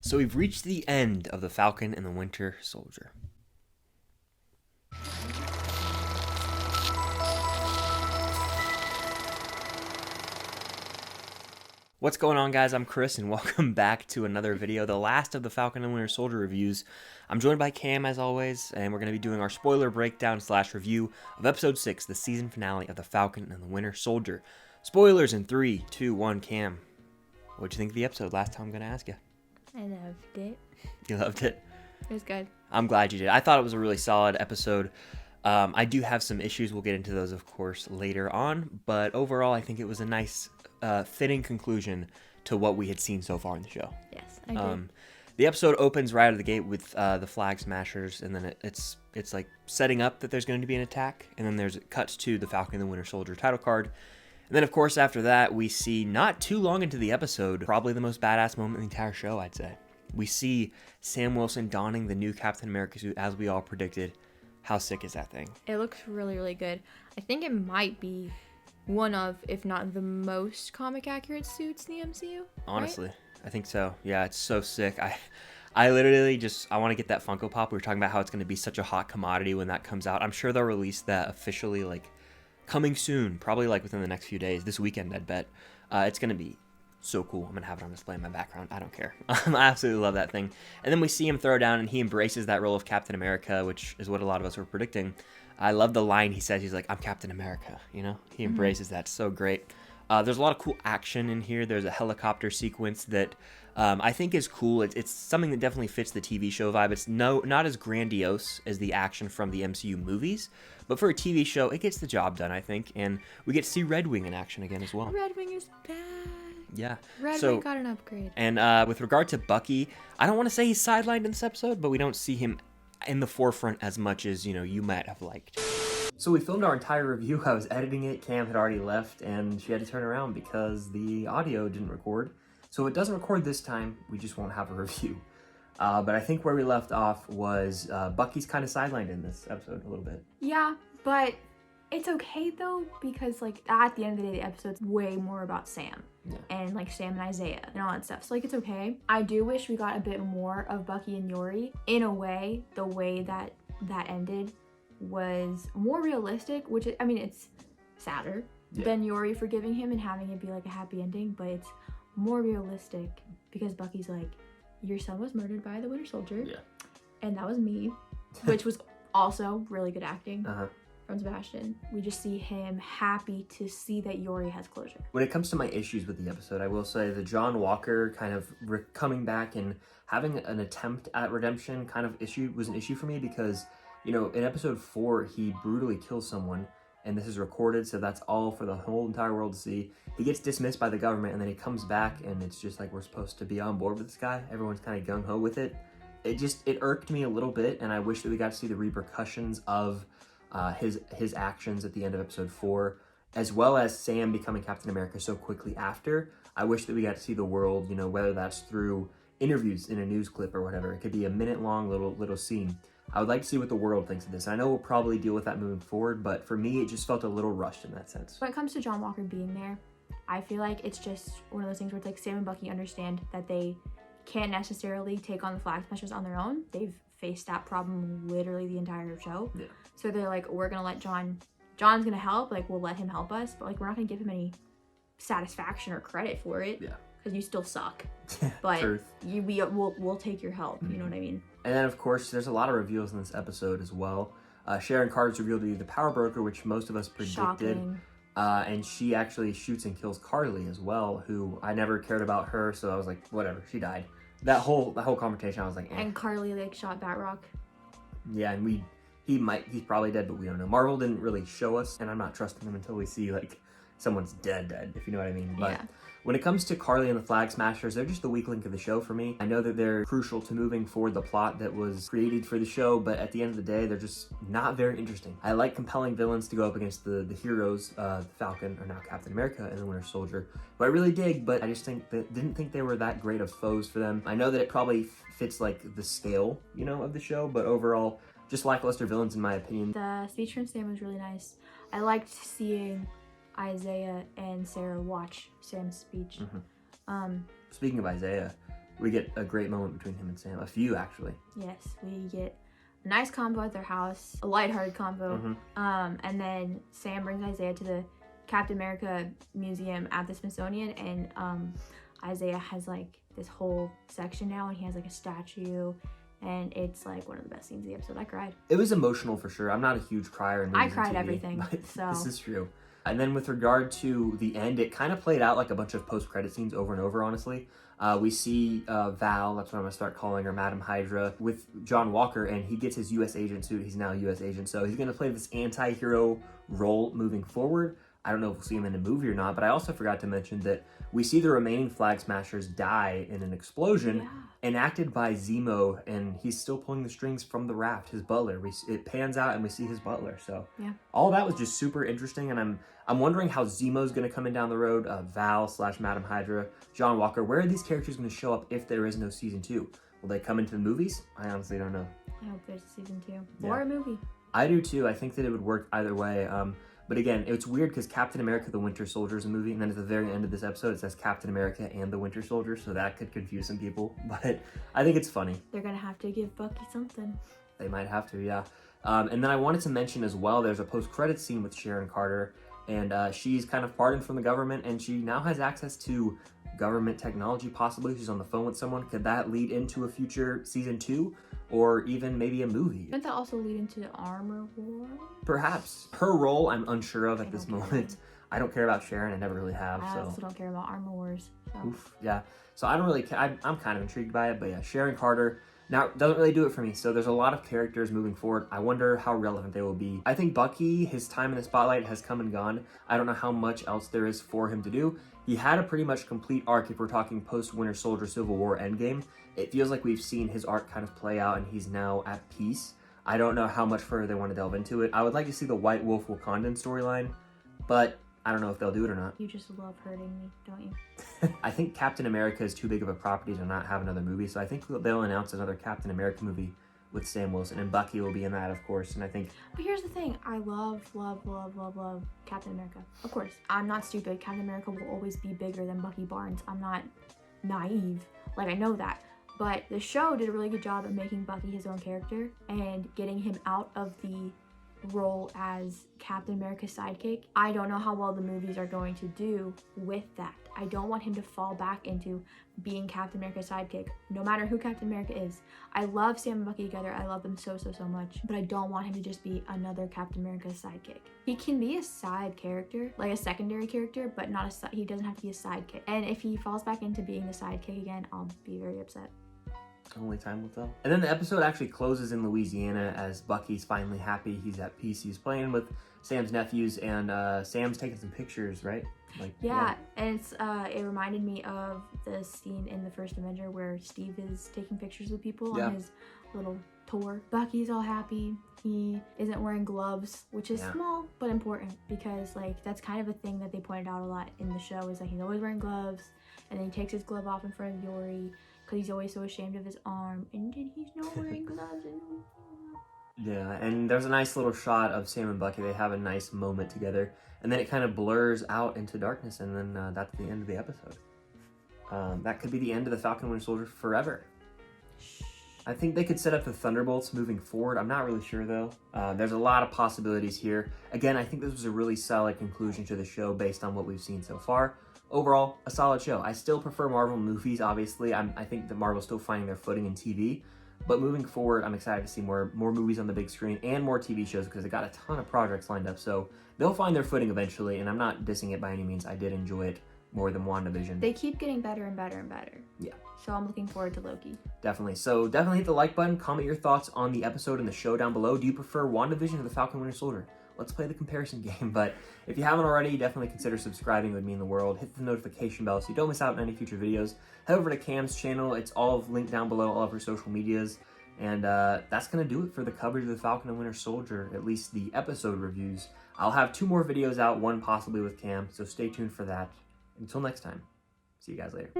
So we've reached the end of the Falcon and the Winter Soldier. What's going on, guys? I'm Chris, and welcome back to another video, the last of the Falcon and Winter Soldier reviews. I'm joined by Cam, as always, and we're going to be doing our spoiler breakdown / review of Episode 6, the season finale of the Falcon and the Winter Soldier. Spoilers in 3, 2, 1. Cam, what'd you think of the episode? Last time I'm going to ask you. I loved it. You loved it? It was good. I'm glad you did. I thought it was a really solid episode. I do have some issues. We'll get into those, of course, later on. But overall, I think it was a nice, fitting conclusion to what we had seen so far in the show. Yes, I agree. The episode opens right out of the gate with the Flag Smashers, and then it's like setting up that there's going to be an attack, and then it cuts to the Falcon and the Winter Soldier title card. And then, of course, after that, we see, not too long into the episode, probably the most badass moment in the entire show, I'd say. We see Sam Wilson donning the new Captain America suit, as we all predicted. How sick is that thing? It looks really, really good. I think it might be one of, if not the most comic accurate suits in the MCU. Honestly, right? I think so. Yeah, it's so sick. I literally I want to get that Funko Pop. We were talking about how it's going to be such a hot commodity when that comes out. I'm sure they'll release that officially, like, coming soon. Probably, like, within the next few days. This weekend, I'd bet. It's going to be so cool. I'm going to have it on display in my background. I don't care. I absolutely love that thing. And then we see him throw down, and he embraces that role of Captain America, which is what a lot of us were predicting. I love the line he says. He's like, I'm Captain America, you know? He embraces that. So great. There's a lot of cool action in here. There's a helicopter sequence that I think is cool. It's something that definitely fits the TV show vibe. It's not as grandiose as the action from the MCU movies, but for a TV show, it gets the job done, I think. And we get to see Red Wing in action again as well. Red Wing is back. Yeah. Red Wing got an upgrade. And with regard to Bucky, I don't want to say he's sidelined in this episode, but we don't see him in the forefront as much as, you might have liked. So we filmed our entire review. I was editing it. Cam had already left, and she had to turn around because the audio didn't record. So it doesn't record this time. We just won't have a review. But I think where we left off was Bucky's kind of sidelined in this episode a little bit. Yeah, but it's okay though, because like at the end of the day, the episode's way more about Sam. Yeah. And like Sam and Isaiah and all that stuff. So like it's okay. I do wish we got a bit more of Bucky and Yori. In a way, the way that ended was more realistic, which I mean, it's sadder than Yori forgiving him and having it be like a happy ending, but it's more realistic because Bucky's like, your son was murdered by the Winter Soldier. Yeah. And that was me, which was also really good acting. From Sebastian. We just see him happy to see that Yori has closure. When it comes to my issues with the episode, I will say the John Walker kind of coming back and having an attempt at redemption kind of was an issue for me because, in episode 4, he brutally kills someone, and this is recorded, so that's all for the whole entire world to see. He gets dismissed by the government, and then he comes back, and it's just like we're supposed to be on board with this guy. Everyone's kind of gung-ho with it. It irked me a little bit, and I wish that we got to see the repercussions of his actions at the end of episode 4, as well as Sam becoming Captain America so quickly after. I wish that we got to see the world, whether that's through interviews in a news clip or whatever. It could be a minute-long little scene. I would like to see what the world thinks of this. I know we'll probably deal with that moving forward, but for me, it just felt a little rushed in that sense. When it comes to John Walker being there, I feel like it's just one of those things where it's like Sam and Bucky understand that they can't necessarily take on the Flag Smashers on their own. They've faced that problem literally the entire show. Yeah. So they're like, we're gonna let John's gonna help, like we'll let him help us, but like we're not gonna give him any satisfaction or credit for it. Yeah. Because you still suck. But we'll take your help, you know what I mean? And then of course there's a lot of reveals in this episode as well. Sharon Carter's revealed to be the Power Broker, which most of us predicted. Shocking. And she actually shoots and kills Carly as well, who I never cared about her, so I was like, whatever, she died. That whole confrontation, I was like, eh. And Carly like shot Batroc. Yeah, and he's probably dead, but we don't know. Marvel didn't really show us, and I'm not trusting them until we see like someone's dead, if you know what I mean. But yeah. When it comes to Carly and the Flag Smashers, they're just the weak link of the show for me. I know that they're crucial to moving forward the plot that was created for the show, but at the end of the day, they're just not very interesting. I like compelling villains to go up against the heroes, the Falcon, or now Captain America, and the Winter Soldier, who I really dig, but I just didn't think they were that great of foes for them. I know that it probably fits like the scale, of the show, but overall, just lackluster villains in my opinion. The speech from Sam was really nice. I liked seeing Isaiah and Sarah watch Sam's speech. Speaking of Isaiah, we get a great moment between him and Sam. A few, actually. Yes, we get a nice combo at their house, a lighthearted combo. And then Sam brings Isaiah to the Captain America Museum at the Smithsonian, and Isaiah has like this whole section now, and he has like a statue, and it's like one of the best scenes of the episode. I cried. It was emotional for sure. I'm not a huge crier in movies I cried and TV, everything, so this is true. And then with regard to the end, it kind of played out like a bunch of post-credit scenes over and over, honestly. We see Val, that's what I'm going to start calling her, Madam Hydra, with John Walker, and he gets his U.S. agent suit. He's now a U.S. agent, so he's going to play this anti-hero role moving forward. I don't know if we'll see him in a movie or not, but I also forgot to mention that we see the remaining Flag Smashers die in an explosion enacted by Zemo, and he's still pulling the strings from the raft, his butler. It pans out and we see his butler. So all that was just super interesting, and I'm wondering how Zemo's going to come in down the road, Val / Madam Hydra, John Walker. Where are these characters going to show up if there is no season 2? Will they come into the movies? I honestly don't know. I hope there's a season 2 or a movie. I do too. I think that it would work either way. But again, it's weird because Captain America the Winter Soldier is a movie, and then at the very end of this episode it says Captain America and the Winter Soldier, so that could confuse some people, but I think it's funny. They're gonna have to give Bucky something. They might have to, yeah. And then I wanted to mention as well, there's a post-credits scene with Sharon Carter, and she's kind of pardoned from the government, and she now has access to government technology, possibly. She's on the phone with someone. Could that lead into a future season 2? Or even maybe a movie? Couldn't that also lead into Armor War? Perhaps. Her role, I'm unsure of at this moment. I don't care about Sharon. I never really have. I also don't care about Armor Wars. So. Oof, yeah. So I don't really care. I'm kind of intrigued by it, but yeah, Sharon Carter. Now, doesn't really do it for me. So there's a lot of characters moving forward. I wonder how relevant they will be. I think Bucky, his time in the spotlight has come and gone. I don't know how much else there is for him to do. He had a pretty much complete arc if we're talking post-Winter Soldier Civil War Endgame. It feels like we've seen his arc kind of play out and he's now at peace. I don't know how much further they want to delve into it. I would like to see the White Wolf Wakandan storyline, but I don't know if they'll do it or not. You just love hurting me, don't you? I think Captain America is too big of a property to not have another movie, so I think they'll announce another Captain America movie with Sam Wilson, and Bucky will be in that, of course, and I think... But here's the thing, I love Captain America. Of course, I'm not stupid. Captain America will always be bigger than Bucky Barnes. I'm not naive. Like, I know that. But the show did a really good job of making Bucky his own character and getting him out of the role as Captain America's sidekick. I don't know how well the movies are going to do with that. I don't want him to fall back into being Captain America's sidekick, no matter who Captain America is. I love Sam and Bucky together. I love them so much, but I don't want him to just be another Captain America's sidekick. He can be a side character, like a secondary character, but not a he doesn't have to be a sidekick. And if he falls back into being the sidekick again, I'll be very upset. Only time will tell. And then the episode actually closes in Louisiana as Bucky's finally happy. He's at peace. He's playing with Sam's nephews, and Sam's taking some pictures, right? Like, yeah, and it's it reminded me of the scene in the first Avenger where Steve is taking pictures with people on his little tour. Bucky's all happy. He isn't wearing gloves, which is small but important, because like that's kind of a thing that they pointed out a lot in the show, is that he's always wearing gloves, and then he takes his glove off in front of Yori because he's always so ashamed of his arm, and then he's not wearing gloves anymore. Yeah, and there's a nice little shot of Sam and Bucky. They have a nice moment together, and then it kind of blurs out into darkness, and then that's the end of the episode. That could be the end of the Falcon Winter Soldier forever. I think they could set up the Thunderbolts moving forward. I'm not really sure, though. There's a lot of possibilities here. Again, I think this was a really solid conclusion to the show based on what we've seen so far. Overall, a solid show. I still prefer Marvel movies, obviously. I think that Marvel's still finding their footing in TV. But moving forward, I'm excited to see more movies on the big screen and more TV shows, because they got a ton of projects lined up. So they'll find their footing eventually, and I'm not dissing it by any means. I did enjoy it more than WandaVision. They keep getting better and better and better. Yeah. So I'm looking forward to Loki. Definitely. So definitely hit the like button. Comment your thoughts on the episode and the show down below. Do you prefer WandaVision or the Falcon Winter Soldier? Let's play the comparison game. But if you haven't already, definitely consider subscribing. It would mean the world. Hit the notification bell so you don't miss out on any future videos. Head over to Cam's channel. It's all linked down below, all of her social medias. And that's going to do it for the coverage of the Falcon and Winter Soldier, at least the episode reviews. I'll have 2 more videos out, one possibly with Cam, so stay tuned for that. Until next time, see you guys later.